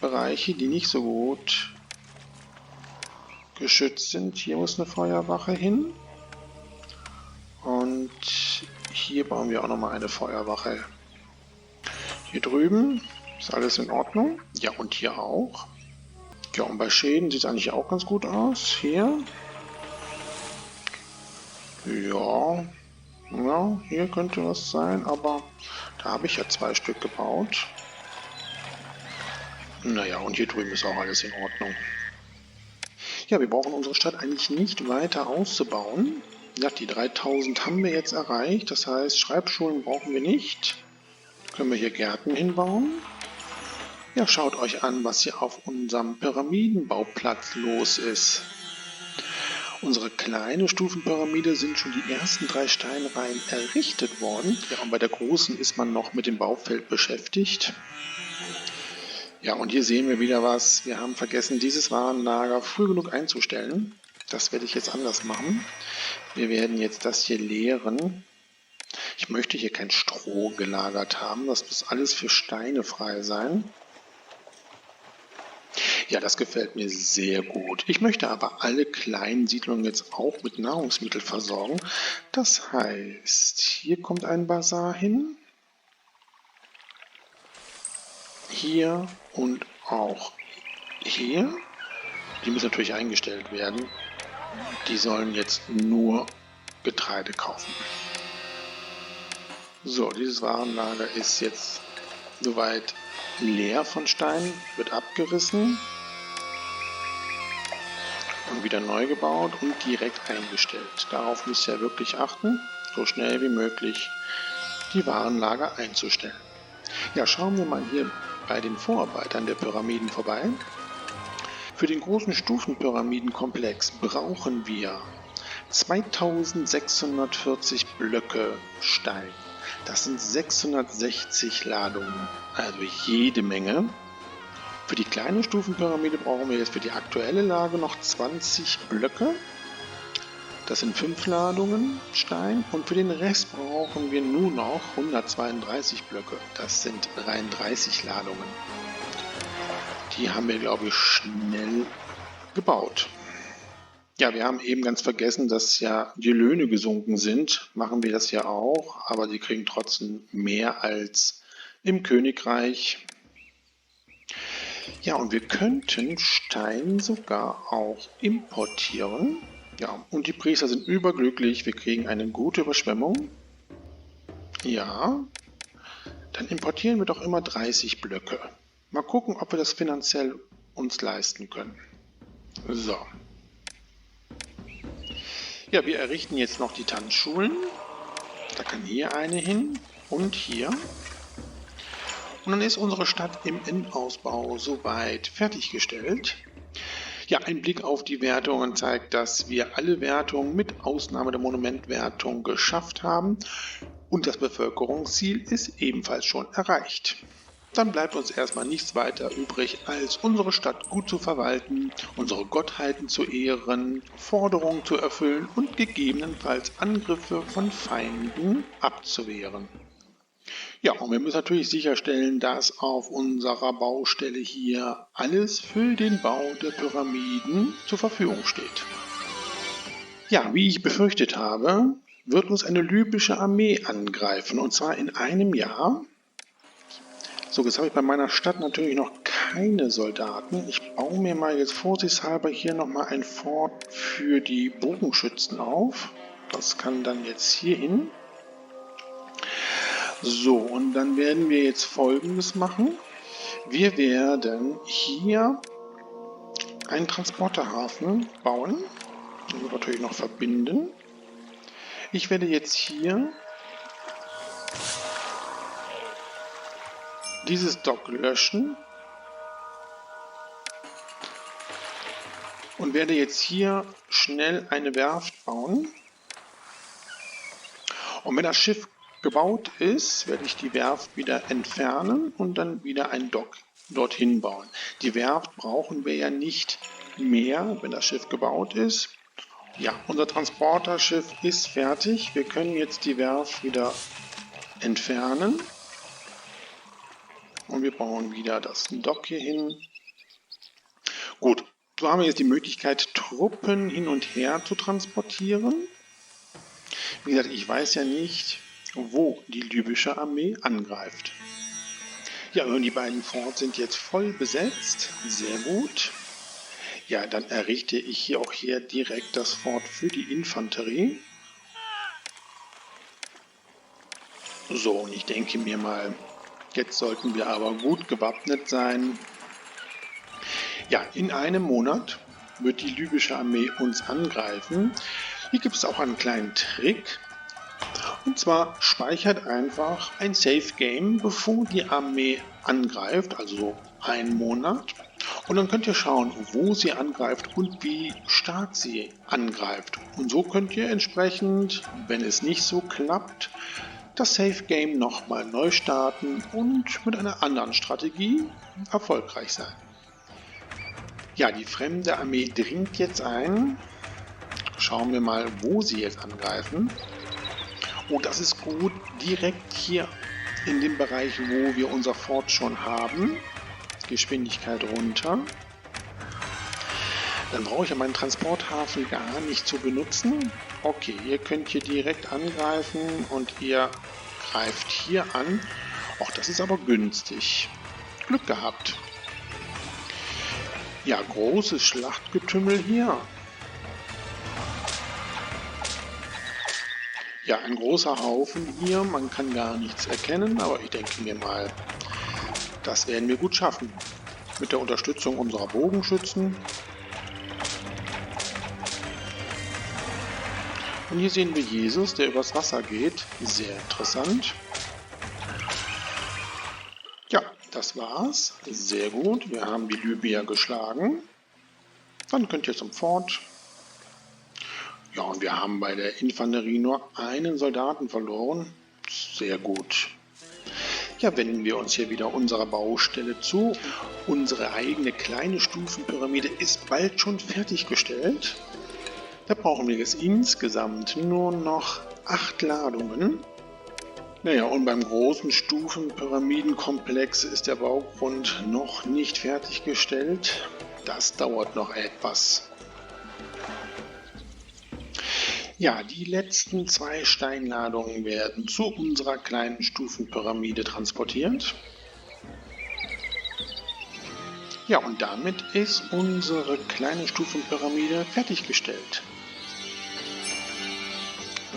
Bereiche, die nicht so gut geschützt sind. Hier muss eine Feuerwache hin. Und hier bauen wir auch nochmal eine Feuerwache. Hier drüben ist alles in Ordnung. Ja, und hier auch. Ja, und bei Schäden sieht es eigentlich auch ganz gut aus. Hier. Ja. Ja, hier könnte was sein, aber da habe ich ja 2 Stück gebaut. Naja, und hier drüben ist auch alles in Ordnung. Ja, wir brauchen unsere Stadt eigentlich nicht weiter auszubauen. Ja, die 3000 haben wir jetzt erreicht. Das heißt, Schreibschulen brauchen wir nicht. Können wir hier Gärten hinbauen. Ja, schaut euch an, was hier auf unserem Pyramidenbauplatz los ist. Unsere kleine Stufenpyramide sind schon die ersten 3 Steinreihen errichtet worden. Ja, und bei der großen ist man noch mit dem Baufeld beschäftigt. Ja, und hier sehen wir wieder was. Wir haben vergessen, dieses Warenlager früh genug einzustellen. Das werde ich jetzt anders machen. Wir werden jetzt das hier leeren. Ich möchte hier kein Stroh gelagert haben. Das muss alles für Steine frei sein. Ja, das gefällt mir sehr gut. Ich möchte aber alle kleinen Siedlungen jetzt auch mit Nahrungsmitteln versorgen. Das heißt, hier kommt ein Bazar hin. Hier und auch hier. Die müssen natürlich eingestellt werden. Die sollen jetzt nur Getreide kaufen. So, dieses Warenlager ist jetzt soweit leer von Steinen, wird abgerissen und wieder neu gebaut und direkt eingestellt. Darauf müsst ihr wirklich achten, so schnell wie möglich die Warenlager einzustellen. Ja, schauen wir mal hier bei den Vorarbeitern der Pyramiden vorbei. Für den großen Stufenpyramidenkomplex brauchen wir 2640 Blöcke Stein. Das sind 660 Ladungen, also jede Menge. Für die kleine Stufenpyramide brauchen wir jetzt für die aktuelle Lage noch 20 Blöcke. Das sind 5 Ladungen Stein und für den Rest brauchen wir nur noch 132 Blöcke. Das sind 33 Ladungen. Die haben wir, glaube ich, schnell gebaut. Ja, wir haben eben ganz vergessen, dass ja die Löhne gesunken sind. Machen wir das ja auch, aber die kriegen trotzdem mehr als im Königreich. Ja, und wir könnten Stein sogar auch importieren. Ja, und die Priester sind überglücklich, wir kriegen eine gute Überschwemmung. Ja, dann importieren wir doch immer 30 Blöcke. Mal gucken, ob wir das finanziell uns leisten können. So. Ja, wir errichten jetzt noch die Tanzschulen. Da kann hier eine hin und hier. Und dann ist unsere Stadt im Innenausbau soweit fertiggestellt. Ja, ein Blick auf die Wertungen zeigt, dass wir alle Wertungen mit Ausnahme der Monumentwertung geschafft haben und das Bevölkerungsziel ist ebenfalls schon erreicht. Dann bleibt uns erstmal nichts weiter übrig, als unsere Stadt gut zu verwalten, unsere Gottheiten zu ehren, Forderungen zu erfüllen und gegebenenfalls Angriffe von Feinden abzuwehren. Ja, und wir müssen natürlich sicherstellen, dass auf unserer Baustelle hier alles für den Bau der Pyramiden zur Verfügung steht. Ja, wie ich befürchtet habe, wird uns eine libysche Armee angreifen, und zwar in einem Jahr. So, jetzt habe ich bei meiner Stadt natürlich noch keine Soldaten. Ich baue mir mal jetzt vorsichtshalber hier nochmal ein Fort für die Bogenschützen auf. Das kann dann jetzt hier hin. So, und dann werden wir jetzt Folgendes machen. Wir werden hier einen Transporterhafen bauen. Den wir natürlich noch verbinden. Ich werde jetzt hier dieses Dock löschen und werde jetzt hier schnell eine Werft bauen. Und wenn das Schiff gebaut ist, werde ich die Werft wieder entfernen und dann wieder ein Dock dorthin bauen. Die Werft brauchen wir ja nicht mehr, wenn das Schiff gebaut ist. Ja, unser Transporterschiff ist fertig. Wir können jetzt die Werft wieder entfernen. Und wir bauen wieder das Dock hier hin. Gut, so haben wir jetzt die Möglichkeit, Truppen hin und her zu transportieren. Wie gesagt, ich weiß ja nicht, wo die libysche Armee angreift. Ja, und die beiden Forts sind jetzt voll besetzt. Sehr gut. Ja, dann errichte ich hier auch direkt das Fort für die Infanterie. So, und ich denke mir mal, jetzt sollten wir aber gut gewappnet sein. Ja, in einem Monat wird die libysche Armee uns angreifen. Hier gibt es auch einen kleinen Trick. Und zwar speichert einfach ein Safe Game, bevor die Armee angreift, also so einen Monat. Und dann könnt ihr schauen, wo sie angreift und wie stark sie angreift. Und so könnt ihr entsprechend, wenn es nicht so klappt, das Safe Game nochmal neu starten und mit einer anderen Strategie erfolgreich sein. Ja, die fremde Armee dringt jetzt ein. Schauen wir mal, wo sie jetzt angreifen. Oh, das ist gut. Direkt hier in dem Bereich, wo wir unser Fort schon haben. Geschwindigkeit runter. Dann brauche ich ja meinen Transporthafen gar nicht zu benutzen. Okay, ihr könnt hier direkt angreifen und ihr greift hier an. Auch das ist aber günstig. Glück gehabt. Ja, großes Schlachtgetümmel hier. Ja, ein großer Haufen hier. Man kann gar nichts erkennen, aber ich denke mir mal, das werden wir gut schaffen. Mit der Unterstützung unserer Bogenschützen. Und hier sehen wir Jesus, der übers Wasser geht. Sehr interessant. Ja, das war's. Sehr gut. Wir haben die Libyer geschlagen. Dann könnt ihr zum Fort. Ja, und wir haben bei der Infanterie nur einen Soldaten verloren. Sehr gut. Ja, wenden wir uns hier wieder unserer Baustelle zu. Unsere eigene kleine Stufenpyramide ist bald schon fertiggestellt. Da brauchen wir jetzt insgesamt nur noch 8 Ladungen. Naja, und beim großen Stufenpyramidenkomplex ist der Baugrund noch nicht fertiggestellt. Das dauert noch etwas. Ja, die letzten 2 Steinladungen werden zu unserer kleinen Stufenpyramide transportiert. Ja, und damit ist unsere kleine Stufenpyramide fertiggestellt.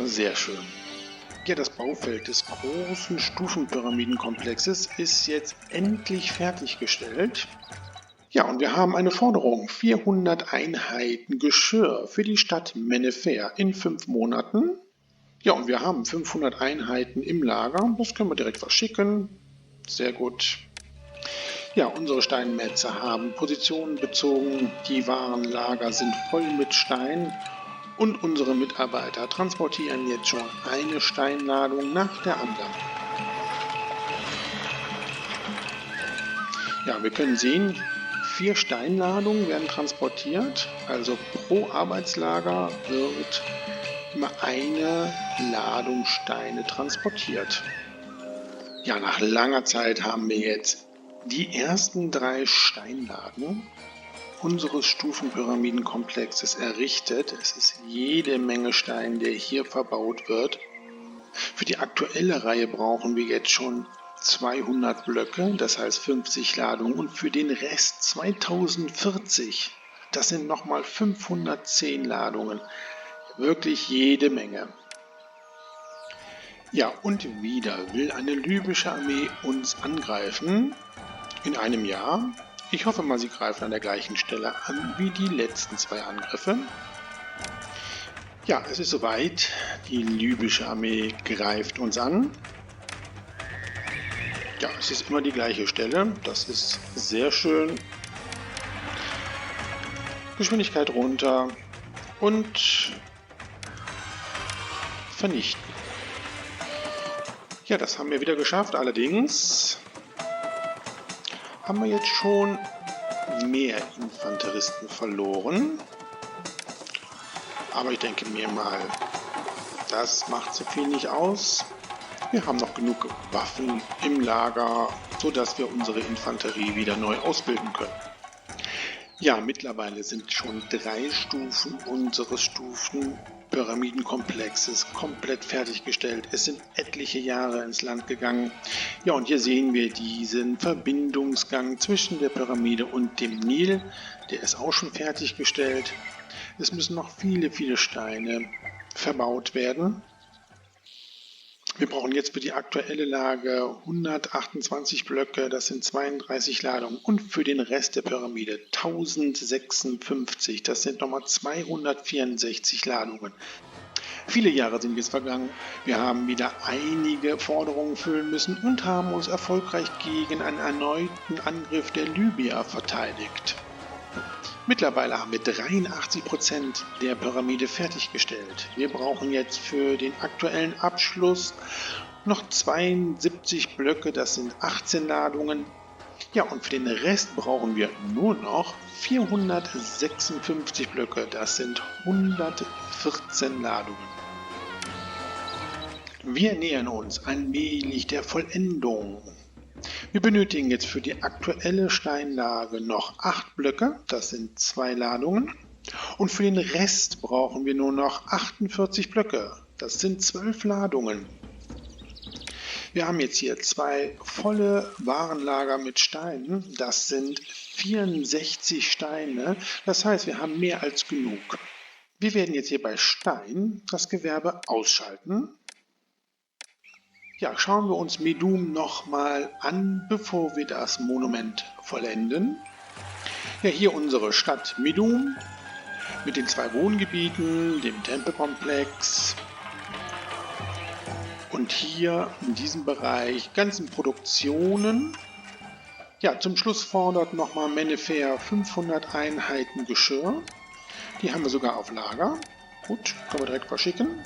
Sehr schön. Ja, das Baufeld des großen Stufenpyramidenkomplexes ist jetzt endlich fertiggestellt. Ja, und wir haben eine Forderung. 400 Einheiten Geschirr für die Stadt Mennefer in 5 Monaten. Ja, und wir haben 500 Einheiten im Lager. Das können wir direkt verschicken. Sehr gut. Ja, unsere Steinmetze haben Positionen bezogen. Die Warenlager sind voll mit Stein. Und unsere Mitarbeiter transportieren jetzt schon eine Steinladung nach der anderen. Ja, wir können sehen, 4 Steinladungen werden transportiert. Also pro Arbeitslager wird immer eine Ladung Steine transportiert. Ja, nach langer Zeit haben wir jetzt die ersten 3 Steinlagen unseres Stufenpyramidenkomplexes errichtet. Es ist jede Menge Stein, der hier verbaut wird. Für die aktuelle Reihe brauchen wir jetzt schon 200 Blöcke, das heißt 50 Ladungen, und für den Rest 2040. Das sind nochmal 510 Ladungen. wirklich jede Menge. Ja, und wieder will eine libysche Armee uns angreifen in einem Jahr. Ich hoffe mal, sie greifen an der gleichen Stelle an wie die letzten 2 Angriffe. Ja, es ist soweit. Die libysche Armee greift uns an. Ja, es ist immer die gleiche Stelle. Das ist sehr schön. Geschwindigkeit runter und vernichten. Ja, das haben wir wieder geschafft. Allerdings haben wir jetzt schon mehr Infanteristen verloren. Aber ich denke mir mal, das macht so viel nicht aus. Wir haben noch genug Waffen im Lager, sodass wir unsere Infanterie wieder neu ausbilden können. Ja, mittlerweile sind schon 3 Stufen unseres Stufenpyramidenkomplexes komplett fertiggestellt. Es sind etliche Jahre ins Land gegangen. Ja, und hier sehen wir diesen Verbindungsgang zwischen der Pyramide und dem Nil. Der ist auch schon fertiggestellt. Es müssen noch viele, viele Steine verbaut werden. Wir brauchen jetzt für die aktuelle Lage 128 Blöcke, das sind 32 Ladungen. Und für den Rest der Pyramide 1056, das sind nochmal 264 Ladungen. Viele Jahre sind jetzt vergangen. Wir haben wieder einige Forderungen füllen müssen und haben uns erfolgreich gegen einen erneuten Angriff der Libyer verteidigt. Mittlerweile haben wir 83% der Pyramide fertiggestellt. Wir brauchen jetzt für den aktuellen Abschluss noch 72 Blöcke, das sind 18 Ladungen. Ja, und für den Rest brauchen wir nur noch 456 Blöcke, das sind 114 Ladungen. Wir nähern uns allmählich der Vollendung. Wir benötigen jetzt für die aktuelle Steinlage noch 8 Blöcke, das sind 2 Ladungen. Und für den Rest brauchen wir nur noch 48 Blöcke, das sind 12 Ladungen. Wir haben jetzt hier 2 volle Warenlager mit Steinen, das sind 64 Steine, das heißt, wir haben mehr als genug. Wir werden jetzt hier bei Stein das Gewerbe ausschalten. Ja, schauen wir uns Medum nochmal an, bevor wir das Monument vollenden. Ja, hier unsere Stadt Medum mit den 2 Wohngebieten, dem Tempelkomplex und hier in diesem Bereich ganzen Produktionen. Ja, zum Schluss fordert nochmal Mennefer 500 Einheiten Geschirr. Die haben wir sogar auf Lager. Gut, können wir direkt verschicken.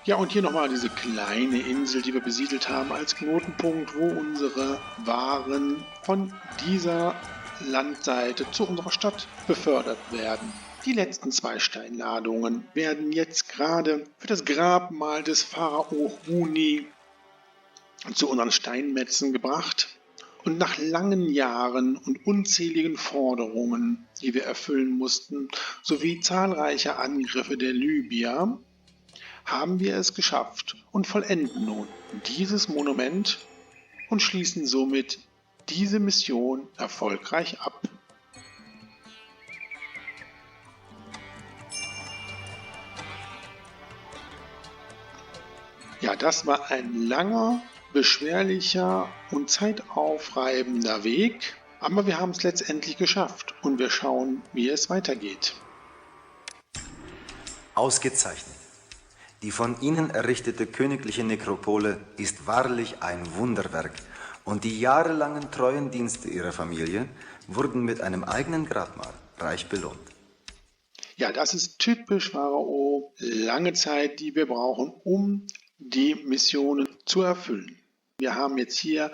Ja, und hier nochmal diese kleine Insel, die wir besiedelt haben als Knotenpunkt, wo unsere Waren von dieser Landseite zu unserer Stadt befördert werden. Die letzten 2 Steinladungen werden jetzt gerade für das Grabmal des Pharao Huni zu unseren Steinmetzen gebracht. Und nach langen Jahren und unzähligen Forderungen, die wir erfüllen mussten, sowie zahlreicher Angriffe der Libyer, haben wir es geschafft und vollenden nun dieses Monument und schließen somit diese Mission erfolgreich ab. Ja, das war ein langer, beschwerlicher und zeitaufreibender Weg, aber wir haben es letztendlich geschafft und wir schauen, wie es weitergeht. Ausgezeichnet. Die von Ihnen errichtete königliche Nekropole ist wahrlich ein Wunderwerk und die jahrelangen treuen Dienste Ihrer Familie wurden mit einem eigenen Grabmal reich belohnt. Ja, das ist typisch Pharao. Lange Zeit, die wir brauchen, um die Missionen zu erfüllen. Wir haben jetzt hier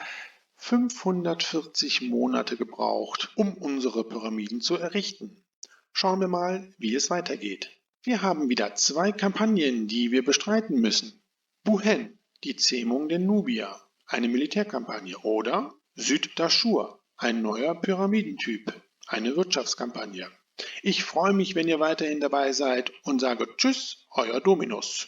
540 Monate gebraucht, um unsere Pyramiden zu errichten. Schauen wir mal, wie es weitergeht. Wir haben wieder 2 Kampagnen, die wir bestreiten müssen. Buhen, die Zähmung der Nubier, eine Militärkampagne, oder Süd-Daschur, ein neuer Pyramidentyp, eine Wirtschaftskampagne. Ich freue mich, wenn ihr weiterhin dabei seid und sage Tschüss, euer Dominus.